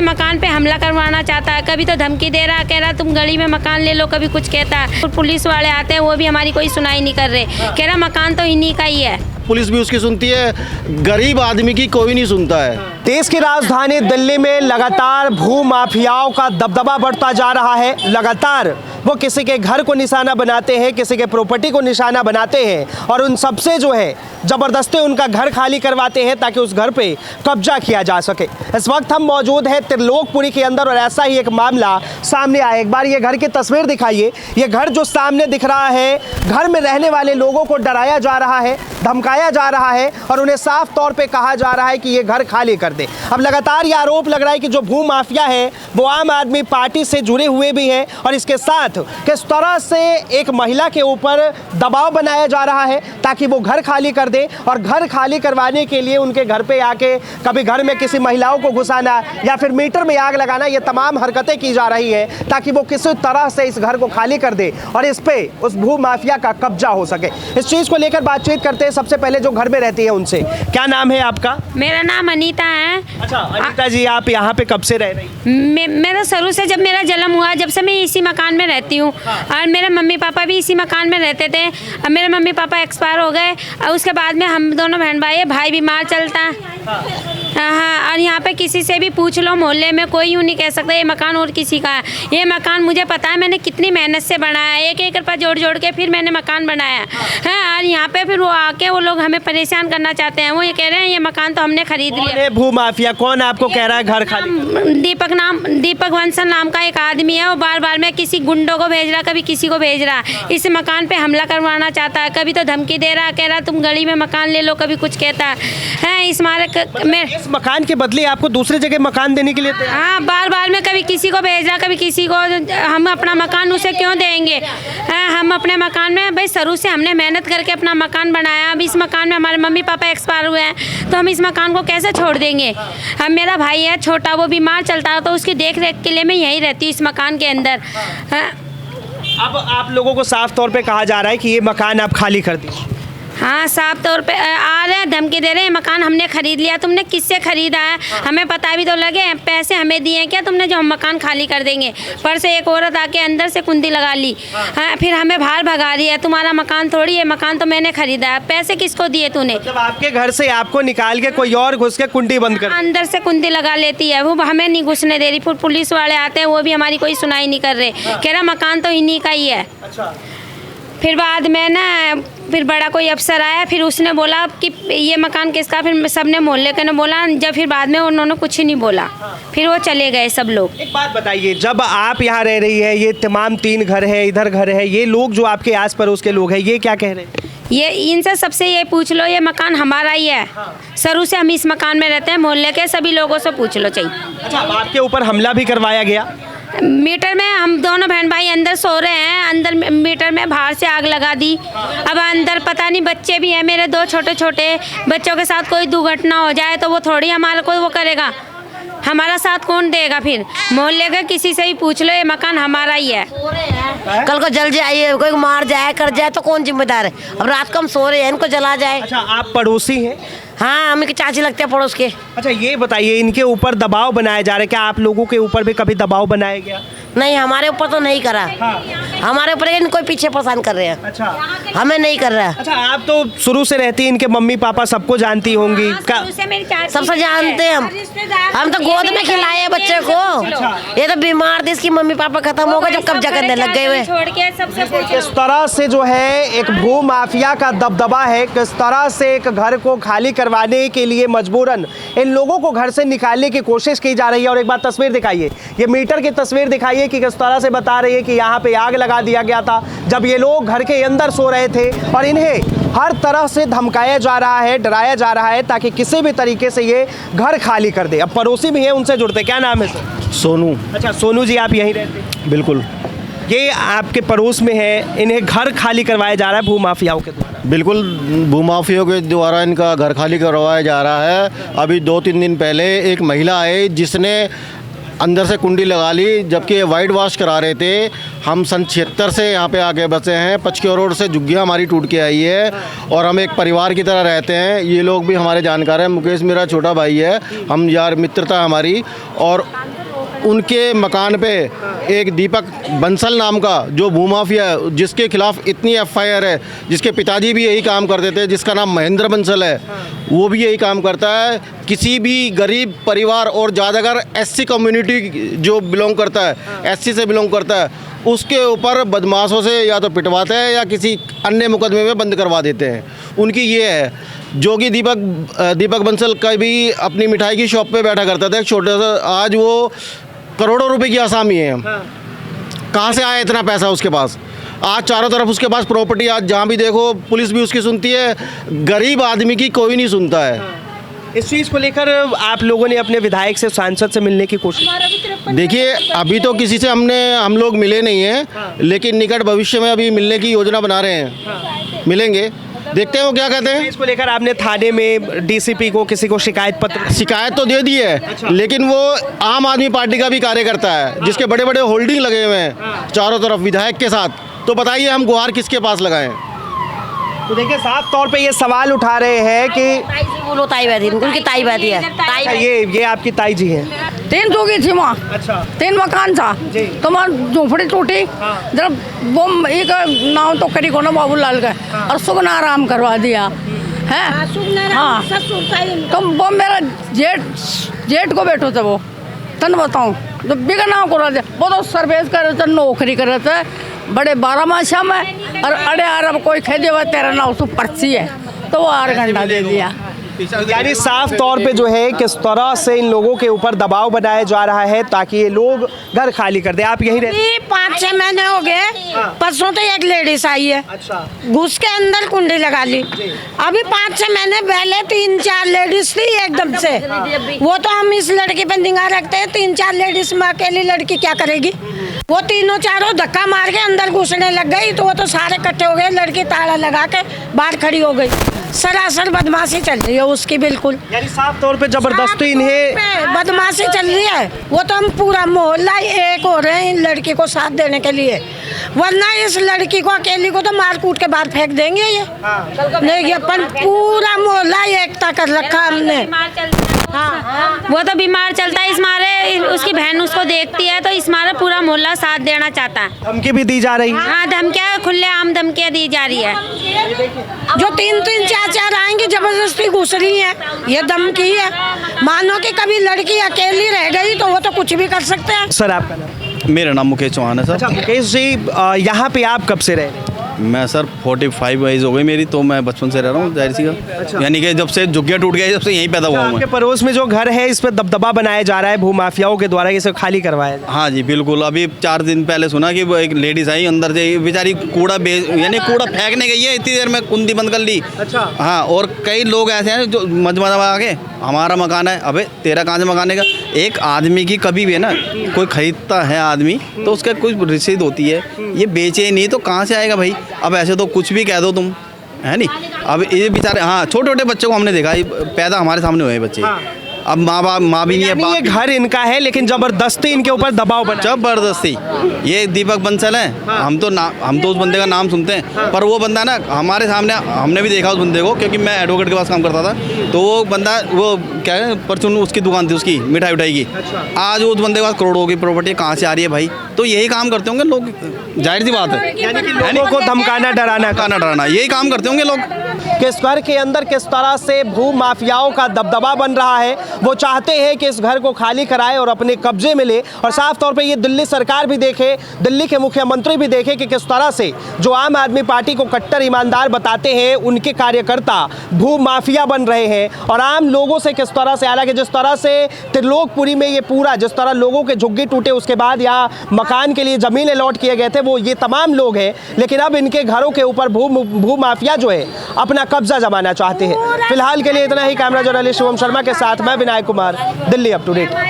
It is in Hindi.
मकान पे हमला करवाना चाहता है। कभी तो धमकी दे रहा, कह रहा तुम गली में मकान ले लो, कभी कुछ कहता है। पुलिस वाले आते हैं वो भी हमारी कोई सुनाई नहीं कर रहे, कह रहा मकान तो इन्हीं का ही है। पुलिस भी उसकी सुनती है, गरीब आदमी की कोई नहीं सुनता है। देश की राजधानी दिल्ली में लगातार भू माफियाओं का दबदबा बढ़ता जा रहा है। लगातार वो किसी के घर को निशाना बनाते हैं, किसी के प्रॉपर्टी को निशाना बनाते हैं और उन सबसे जो है ज़बरदस्ती उनका घर खाली करवाते हैं ताकि उस घर पे कब्जा किया जा सके। इस वक्त हम मौजूद हैं त्रिलोकपुरी के अंदर और ऐसा ही एक मामला सामने आया। एक बार ये घर की तस्वीर दिखाइए। ये घर जो सामने दिख रहा है, घर में रहने वाले लोगों को डराया जा रहा है, धमकाया जा रहा है और उन्हें साफ तौर पे कहा जा रहा है कि ये घर खाली कर दे। अब लगातार ये आरोप लग रहा है कि जो भू माफिया है वो आम आदमी पार्टी से जुड़े हुए भी हैं और इसके साथ किस तरह से एक महिला के ऊपर दबाव बनाया जा रहा है ताकि वो घर खाली कर दे और घर खाली करवाने के लिए उनके घर पे आके कभी घर में किसी महिलाओं को घुसाना या फिर मीटर में आग लगाना, ये तमाम हरकतें की जा रही है ताकि वो किसी तरह से इस घर को खाली कर दे और इस पे उस भू माफिया का कब्जा हो सके। इस चीज़ को लेकर बातचीत करते हैं सबसे पहले जो घर में रहती है उनसे। क्या नाम है आपका? मेरा नाम अनीता है। अच्छा अनीता जी, आप यहाँ पे कब से रह रही? मेरा शुरू से जब मेरा जन्म हुआ जब से मैं इसी मकान में रहती हूँ और मेरे मम्मी पापा भी इसी मकान में रहते थे। अब मेरे मम्मी पापा एक्सपायर हो गए और उसके बाद में हम दोनों बहन भाई बीमार चलता है। हाँ, और यहाँ पे किसी से भी पूछ लो मोहल्ले में कोई यूँ नहीं कह सकता ये मकान और किसी का है। ये मकान मुझे पता है, मैंने कितनी मेहनत से बनाया, एक एक रुपया जोड़ के फिर मैंने मकान बनाया है। और यहाँ पे फिर वो आके वो लोग हमें परेशान करना चाहते हैं। वो ये कह रहे हैं ये मकान तो हमने खरीद लिया। भू माफिया कौन आपको कह रहा है घर खाली? दीपक वंशन नाम का एक आदमी है। वो बार बार में किसी गुंडों को भेज रहा, कभी किसी को भेज रहा, इस मकान पे हमला करवाना चाहता है। कभी तो धमकी दे रहा, कह रहा तुम गली में मकान ले लो, कभी कुछ कहता है। इस मकान के बदले आपको दूसरी जगह मकान देने के लिए? हाँ, बार बार में कभी किसी को भेज रहा, कभी किसी को। हम अपना मकान उसे क्यों देंगे? हम अपने मकान में भाई शुरू से हमने मेहनत करके अपना मकान बनाया। अब इस मकान में हमारे मम्मी पापा एक्सपायर हुए हैं तो हम इस मकान को कैसे छोड़ देंगे? हम मेरा भाई है छोटा, वो बीमार चलता है तो उसकी देख रेख के लिए मैं यहीं रहती हूँ इस मकान के अंदर। अब आप लोगों को साफ तौर पे कहा जा रहा है कि ये मकान आप खाली कर दीजिए। हाँ, साफ तौर पे आ रहे हैं, धमकी दे रहे हैं। मकान हमने खरीद लिया। तुमने किससे खरीदा है? हमें पता भी तो लगे। पैसे हमें दिए क्या तुमने जो हम मकान खाली कर देंगे? पर से एक औरत आके अंदर से कुंडी लगा ली। हाँ, फिर हमें बाहर भगा रही है। तुम्हारा मकान थोड़ी है, मकान तो मैंने खरीदा है। पैसे किसको दिए तूने? जब आपके घर से आपको निकाल के कोई और घुस के कुंडी बंद कर अंदर से कुंडी लगा लेती है। वो हमें नहीं घुसने दे रही। फिर पुलिस वाले आते हैं वो भी हमारी कोई सुनाई नहीं कर रहे, कह रहा मकान तो इन्हीं का ही है। अच्छा। फिर बाद में ना फिर बड़ा कोई अफसर आया, फिर उसने बोला कि ये मकान किसका? फिर सबने मोहल्ले के ने बोला। जब फिर बाद में उन्होंने कुछ ही नहीं बोला, फिर वो चले गए सब लोग। एक बात बताइए, जब आप यहाँ रह रही है, ये तमाम 3 घर है, इधर घर है, ये लोग जो आपके आस पड़ोस के लोग हैं ये क्या कह रहे हैं? ये इनसे सबसे ये पूछ लो, ये मकान हमारा ही है। शुरू से हम इस मकान में रहते हैं। मोहल्ले के सभी लोगों से पूछ लो चाहिए। अच्छा, आपके ऊपर हमला भी करवाया गया? मीटर में हम दोनों बहन भाई अंदर सो रहे हैं, अंदर मीटर में बाहर से आग लगा दी। अब अंदर पता नहीं, बच्चे भी हैं मेरे 2 छोटे छोटे बच्चों के साथ कोई दुर्घटना हो जाए तो वो थोड़ी हमारे को वो करेगा। हमारा साथ कौन देगा? फिर मोहल्ले के किसी से ही पूछ लो, ये मकान हमारा ही है। कल को जल जाए, कोई मार जाए कर जाए तो कौन जिम्मेदार है? अब रात को हम सो रहे हैं, इनको जला जाए। अच्छा, आप पड़ोसी हैं? हाँ, हम की चाची लगते हैं पड़ोस के। अच्छा, ये बताइए, इनके ऊपर दबाव बनाया जा रहा है, क्या आप लोगों के ऊपर भी कभी दबाव बनाया गया? नहीं, हमारे ऊपर तो नहीं करा। हमारे ऊपर कोई पीछे परेशान कर रहे हैं। अच्छा, हमें नहीं कर रहा है। अच्छा, आप तो शुरू से रहती हैं, इनके मम्मी पापा सबको जानती होंगी। सबसे जानते हैं हम तो गोद में खिलाए बच्चे को। ये तो बीमार थी, इसकी मम्मी पापा खत्म हो गए जब कब्जा करने लग गए हुए। किस तरह से जो है एक भू माफिया का दबदबा है, किस तरह से एक घर को खाली करवाने के लिए मजबूरन इन लोगों को घर से निकालने की कोशिश की जा रही है। और एक बार तस्वीर दिखाइए, ये मीटर की तस्वीर दिखाइए कि किस तरह से बता रही है कि यहाँ पे आग लगा दिया गया था जब ये लोग घर के अंदर सो रहे थे और इन्हें हर तरह से धमकाया जा रहा है, डराया जा रहा है ताकि किसी भी तरीके से ये घर खाली कर दे। अब पड़ोसी भी हैं, उनसे जुड़ते। क्या नाम है सर? सोनू। अच्छा, सोनू जी, आप यहीं रहते हैं? बिल्कुल। ये आपके पड़ोस में है, इन्हें घर खाली करवाया जा रहा है भू माफियाओं के द्वारा? बिल्कुल, भूमाफियों के द्वारा इनका घर खाली करवाया जा रहा है। अभी 2-3 दिन पहले एक महिला आई जिसने अंदर से कुंडी लगा ली, जबकि ये वाइट वॉश करा रहे थे हम सन 76 से यहाँ पे आके बसे हैं। पचक्यों रोड से झुग्गियाँ हमारी टूट के आई है और हम एक परिवार की तरह रहते हैं। ये लोग भी हमारे जानकार हैं। मुकेश मेरा छोटा भाई है, हम यार मित्रता हमारी। और उनके मकान पे एक दीपक बंसल नाम का जो भूमाफिया है, जिसके खिलाफ इतनी एफआईआर है, जिसके पिताजी भी यही काम करते थे, जिसका नाम महेंद्र बंसल है, वो भी यही काम करता है। किसी भी गरीब परिवार और ज़्यादातर एससी कम्युनिटी जो बिलोंग करता है, एससी से बिलोंग करता है, उसके ऊपर बदमाशों से या तो पिटवाते हैं या किसी अन्य मुकदमे में बंद करवा देते हैं। उनकी ये है। जोगी दीपक बंसल कभी अपनी मिठाई की शॉप पे बैठा करता था, एक छोटा सा, आज वो करोड़ों रुपए की आसामी है। कहाँ से आया इतना पैसा उसके पास? आज चारों तरफ उसके पास प्रॉपर्टी, आज जहाँ भी देखो पुलिस भी उसकी सुनती है, गरीब आदमी की कोई नहीं सुनता है। इस चीज़ को लेकर आप लोगों ने अपने विधायक से, सांसद से मिलने की कोशिश? देखिए, अभी तो किसी से हम लोग मिले नहीं हैं, लेकिन निकट भविष्य में अभी मिलने की योजना बना रहे हैं। मिलेंगे, देखते हैं वो क्या कहते हैं। इसको लेकर आपने थाने में डीसीपी को, किसी को शिकायत तो दे दी है। अच्छा। लेकिन वो आम आदमी पार्टी का भी कार्यकर्ता है, जिसके बड़े बड़े होल्डिंग लगे हुए हैं चारों तरफ विधायक के साथ। तो बताइए हम गुहार किसके पास लगाएं? तो देखिए, साफ तौर पे ये सवाल उठा रहे हैं कि बोलो ताई बादी, उनकी ताई बादी है। अच्छा, ये आपकी ताई जी हैं। 3 जोगी थी वहाँ। अच्छा। 3 मकान था जी। तो वहाँ झोपड़ी टूटी। जब वो एक नाव तो करी को ना बाबूलाल का, और सुगना आराम करवा दिया है। हाँ, तो वो मेरा जेठ को बैठो थे। वो तन बताऊँ, जब बिगड़ नाव को रहा वो तो सर्विस कर रहे थे, नौकरी कर रहे थे बड़े 12 माशा में। और अरे यार, अब कोई कह दिया तेरा नाव तो पर्ची है, तो वो 8 घंटा दे दिया। यानी साफ तौर पे जो है किस तरह से इन लोगों के ऊपर दबाव बनाया जा रहा है ताकि ये लोग घर खाली कर दे। आप यही रहते? 5-6 महीने हो गए, परसों तो एक लेडीज आई है, अच्छा। घुस के अंदर कुंडी लगा ली। अभी 5-6 महीने पहले 3-4 लेडीज थी एकदम से। वो तो हम इस लड़की पे निगाह रखते हैं, 3-4 लेडीज में अकेली लड़की क्या करेगी? वो तीनों चारों धक्का मार के अंदर घुसने लग गई, तो वो तो सारे इकट्ठे हो गए। लड़की ताला लगा के बाहर खड़ी हो गई। सरासर बदमाशी चल रही है उसकी, बिल्कुल। यानी साफ तौर पे जबरदस्ती इन्हें बदमाशी चल रही है। वो तो हम पूरा मोहल्ला एक हो रहे हैं इन लड़की को साथ देने के लिए, वरना इस लड़की को अकेली को तो मार कूट के बाहर फेंक देंगे ये। नहीं, अपन पूरा मोहल्ला एकता कर रखा हमने। हाँ, वो तो बीमार चलता है, इस मारे उसकी बहन उसको देखती है, तो इस मारे पूरा मोहल्ला साथ देना चाहता है। धमकी भी दी जा रही है। हाँ, धमकियाँ खुलेआम धमकियाँ दी जा रही है। जो 3-3, 4-4 आएंगी, जबरदस्ती घुस रही है, ये धमकी है। मानो कि कभी लड़की अकेली रह गई तो वो तो कुछ भी कर सकते हैं। सर, आपका नाम? मेरा नाम मुकेश चौहान है सर। अच्छा, मुकेश जी, यहाँ पे आप कब से रह रहे हैं? मैं सर 45 एज हो गई मेरी, तो मैं बचपन से रह रहा हूँ जाहिर सी का। यानी कि जब से झुग्गियाँ टूट गई, जब से यहीं पैदा हुआ हूँ आपके मैं। पड़ोस में जो घर है, इस पे दबदबा बनाया जा रहा है भूमाफियाओं के द्वारा, इसे खाली करवाया जा रहा है। हाँ जी बिल्कुल। अभी 4 दिन पहले सुना कि वो एक लेडीज़ आई अंदर से, बेचारी यानी कूड़ा फेंकने गई है, इतनी देर में कुंडी बंद कर ली। अच्छा। हाँ, और कई लोग ऐसे हैं जो मजमजा के हमारा मकान है, अबे तेरा कहाँ से मकान है? एक आदमी की कभी भी है ना, कोई खरीदता है आदमी तो उसका कुछ रसीद होती है, ये बेचे नहीं तो कहाँ से आएगा भाई? अब ऐसे तो कुछ भी कह दो तुम, है नहीं? अब ये बेचारे, हाँ, छोटे छोटे बच्चों को हमने देखा, पैदा हमारे सामने हुए बच्चे। अब माँ भी नहीं है। ये घर इनका है, लेकिन जबरदस्ती इनके ऊपर दबाव बना। जबरदस्ती। ये दीपक बंसल है। हम तो उस बंदे का नाम सुनते हैं, पर वो बंदा ना हमारे सामने, हमने भी देखा उस बंदे को, क्योंकि मैं एडवोकेट के पास काम करता था। तो वो बंदा, वो क्या है, परचून उसकी दुकान थी उसकी मिठाई उठाई की। आज उस बंदे के पास करोड़ों की प्रॉपर्टी कहाँ से आ रही है भाई? तो यही काम करते होंगे लोग, जाहिर सी बात है। यानी कि लोगों को धमकाना, डराना, यही काम करते होंगे लोग। किस घर के अंदर किस तरह से भू माफियाओं का दबदबा बन रहा है, वो चाहते हैं कि इस घर को खाली कराए और अपने कब्जे में ले। और साफ तौर पे ये दिल्ली सरकार भी देखे, दिल्ली के मुख्यमंत्री भी देखे कि किस तरह से जो आम आदमी पार्टी को कट्टर ईमानदार बताते हैं, उनके कार्यकर्ता भू माफिया बन रहे हैं। और आम लोगों से किस तरह से, हालांकि जिस तरह से त्रिलोकपुरी में ये पूरा, जिस तरह लोगों के झुग्गी टूटे उसके बाद या मकान के लिए ज़मीनें अलॉट किए गए थे, वो ये तमाम लोग हैं। लेकिन अब इनके घरों के ऊपर भू माफिया जो है अपना कब्जा जमाना चाहते हैं। फिलहाल के लिए इतना ही। कैमरा जर्नलिस्ट शिवम शर्मा के साथ मैं Vinayak Kumar, Delhi up to date.